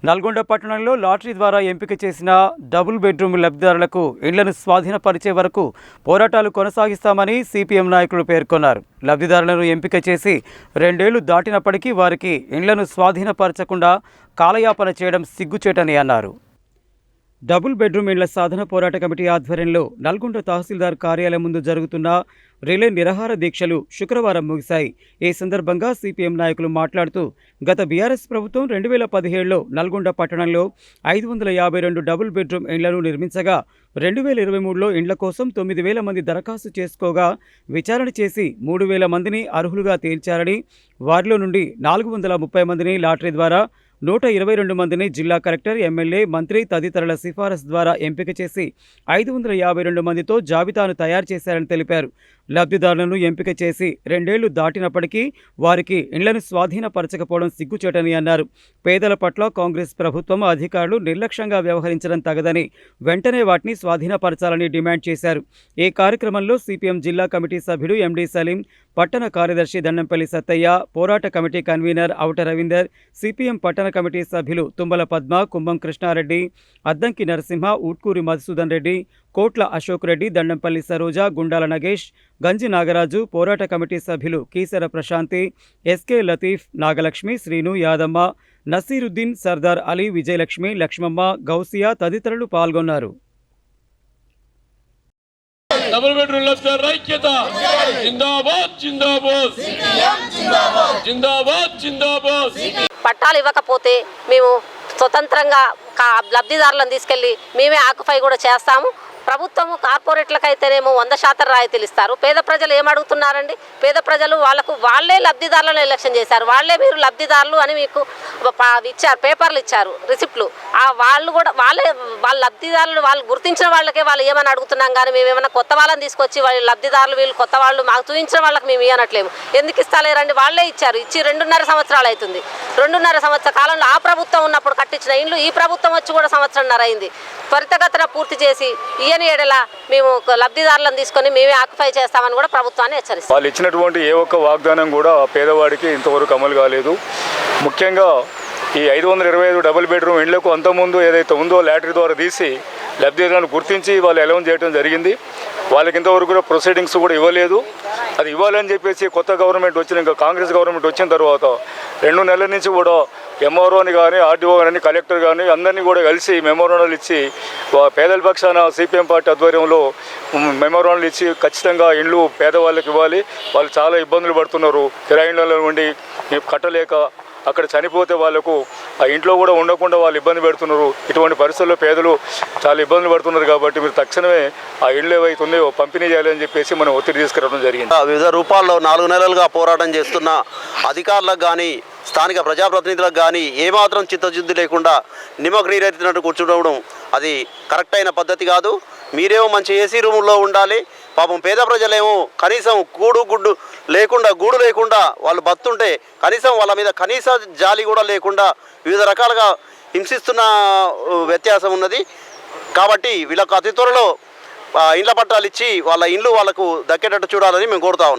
నల్గొండ పట్టణంలో లాటరీ ద్వారా ఎంపిక చేసిన డబుల్ బెడ్రూమ్ లబ్ధిదారులకు ఇళ్లను స్వాధీనపరిచే వరకు పోరాటాలు కొనసాగిస్తామని సిపిఎం నాయకులు పేర్కొన్నారు. లబ్ధిదారులను ఎంపిక చేసి 2 ఏళ్లు దాటినప్పటికీ వారికి ఇళ్లను స్వాధీనపరచకుండా కాలయాపన చేయడం సిగ్గుచేటని అన్నారు. డబుల్ బెడ్రూమ్ ఇళ్ల సాధన పోరాట కమిటీ ఆధ్వర్యంలో నల్గొండ తహసీల్దార్ కార్యాలయం ముందు జరుగుతున్న రిలే నిరాహార దీక్షలు శుక్రవారం ముగిశాయి. ఈ సందర్భంగా సిపిఎం నాయకులు మాట్లాడుతూ గత బీఆర్ఎస్ ప్రభుత్వం 2017లో నల్గొండ పట్టణంలో 552 డబుల్ బెడ్రూమ్ ఇళ్లను నిర్మించగా 2023లో ఇండ్ల కోసం 9,000 మంది దరఖాస్తు చేసుకోగా విచారణ చేసి 3,000 మందిని అర్హులుగా తేల్చారని, వారిలో నుండి 430 మందిని లాటరీ ద్వారా 122 మందిని జిల్లా కలెక్టర్, ఎమ్మెల్యే, మంత్రి తదితరుల సిఫారసు ద్వారా ఎంపిక చేసి 552 మందితో జాబితాను తయారు చేశారని తెలిపారు. లబ్ధిదారులను ఎంపిక చేసి 2 ఏళ్లు దాటినప్పటికీ వారికి ఇళ్లను స్వాధీనపరచకపోవడం సిగ్గుచేటని అన్నారు. పేదల పట్ల కాంగ్రెస్ ప్రభుత్వం అధికారులు నిర్లక్ష్యంగా వ్యవహరించడం తగదని, వెంటనే వాటిని స్వాధీనపరచాలని డిమాండ్ చేశారు. ఈ కార్యక్రమంలో సిపిఎం జిల్లా కమిటీ సభ్యుడు ఎండి సలీం, పట్టణ కార్యదర్శి దండంపల్లి సత్తయ్య, పోరాట కమిటీ కన్వీనర్ అవుట రవీందర్, సిపిఎం పట్టణ కమిటీ సభ్యులు తుమ్మల పద్మ, కుంభం కృష్ణారెడ్డి, అద్దంకి నరసింహ, ఊట్కూరి మధుసూదన్ రెడ్డి, కోట్ల అశోక్ రెడ్డి, దండంపల్లి సరోజ, గుండాల నగేష్, గంజి నాగరాజు, పోరాట కమిటీ సభ్యులు కీసర ప్రశాంతి, ఎస్కే లతీఫ్, నాగలక్ష్మి, శ్రీను, యాదమ్మ, నసీరుద్దీన్, సర్దార్ అలీ, విజయలక్ష్మి, లక్ష్మమ్మ, గౌసియా తదితరులు పాల్గొన్నారు. డబుల్ బెడ్రూమ్ లబ్ధిదారుల ఐక్యత జిందాబాద్ జిందాబాద్ జిందాబాద్ జిందాబాద్. పట్టాలు ఇవ్వకపోతే మేము స్వతంత్రంగా లబ్ధిదారులను తీసుకెళ్ళి మేమే ఆక్యుపై కూడా చేస్తాము. ప్రభుత్వము కార్పొరేట్లకైతేనేమో 100% రాయితీలు ఇస్తారు. పేద ప్రజలు ఏమడుగుతున్నారండి? పేద ప్రజలు వాళ్ళే లబ్ధిదారులను ఎలక్షన్ చేశారు. వాళ్ళే మీరు లబ్ధిదారులు అని మీకు ఇచ్చారు, పేపర్లు ఇచ్చారు, రిసిప్ట్లు. వాళ్ళు కూడా వాళ్ళ లబ్ధిదారులు వాళ్ళు గుర్తించిన వాళ్ళకే వాళ్ళు ఏమని అడుగుతున్నాం. కానీ మేము ఏమైనా కొత్త వాళ్ళని తీసుకొచ్చి వాళ్ళ లబ్ధిదారులు వీళ్ళు కొత్త వాళ్ళు మాకు చూపించిన వాళ్ళకి మేము ఇవ్వనట్లేము. ఎందుకు ఇస్తాలేరండి? వాళ్ళే ఇచ్చారు. ఇచ్చి 2.5 సంవత్సరాలు అవుతుంది. 2.5 సంవత్సరాల కాలంలో ఆ ప్రభుత్వం ఉన్నప్పుడు కట్టించిన ఇండ్లు ఈ ప్రభుత్వం వచ్చి కూడా 1.5 సంవత్సరం అయింది. త్వరితగతిన పూర్తి చేసి ఏడలా మేము లబ్ధిదారులను తీసుకొని మేమే ఆక్యుపై చేస్తామని కూడా ప్రభుత్వాన్ని హెచ్చరిస్తాం. వాళ్ళు ఇచ్చినటువంటి ఏ ఒక్క వాగ్దానం కూడా పేదవాడికి ఇంతవరకు అమలు కాలేదు. ముఖ్యంగా ఈ 525 డబుల్ బెడ్రూమ్ ఇళ్లకు అంతకుముందు ఏదైతే ఉందో లాటరీ ద్వారా తీసి లబ్ధిదారులను గుర్తించి వాళ్ళు అలౌన్స్ చేయడం జరిగింది. వాళ్ళకి ఇంతవరకు కూడా ప్రొసీడింగ్స్ కూడా ఇవ్వలేదు. అది ఇవ్వాలని చెప్పేసి కొత్త గవర్నమెంట్ వచ్చిన కాంగ్రెస్ గవర్నమెంట్ వచ్చిన తర్వాత 2 నెలల నుంచి కూడా ఎంఆర్ఓని కానీ, ఆర్డీఓ కానీ, కలెక్టర్ కానీ అందరినీ కూడా కలిసి మెమోరాండాలు ఇచ్చి పేదల పక్షాన సిపిఎం పార్టీ ఆధ్వర్యంలో మెమోరాండాలు ఇచ్చి ఖచ్చితంగా ఇండ్లు పేదవాళ్ళకి ఇవ్వాలి. వాళ్ళు చాలా ఇబ్బందులు పడుతున్నారు. కిరాయి ఇళ్లలో ఉండి కట్టలేక అక్కడ చనిపోతే వాళ్ళకు ఆ ఇంట్లో కూడా ఉండకుండా వాళ్ళు ఇబ్బంది పెడుతున్నారు. ఇటువంటి పరిస్థితుల్లో పేదలు చాలా ఇబ్బందులు పడుతున్నారు. కాబట్టి మీరు తక్షణమే ఆ ఇళ్ళు ఏవైతే ఉన్నాయో పంపిణీ చేయాలని చెప్పేసి మనం ఒత్తిడి తీసుకురావడం జరిగింది. వివిధ రూపాల్లో 4 నెలలుగా పోరాటం చేస్తున్న అధికారులకు కానీ, స్థానిక ప్రజాప్రతినిధులకు కానీ ఏమాత్రం చిత్తశుద్ధి లేకుండా నిమ్మకు నీరెత్తినట్టు కూర్చుండడం అది కరెక్ట్ అయిన పద్ధతి కాదు. మీరేమో మంచి ఏసీ రూముల్లో ఉండాలి. పాపం పేద ప్రజలేమో కనీసం గూడు లేకుండా వాళ్ళు బతుంటే కనీసం వాళ్ళ మీద కనీస జాలి కూడా లేకుండా వివిధ రకాలుగా హింసిస్తున్న వ్యత్యాసం ఉన్నది. కాబట్టి వీళ్ళకు అతి త్వరలో ఇండ్ల పట్టాలు ఇచ్చి వాళ్ళ ఇండ్లు వాళ్ళకు దక్కేటట్టు చూడాలని మేము కోరుతా ఉన్నాం.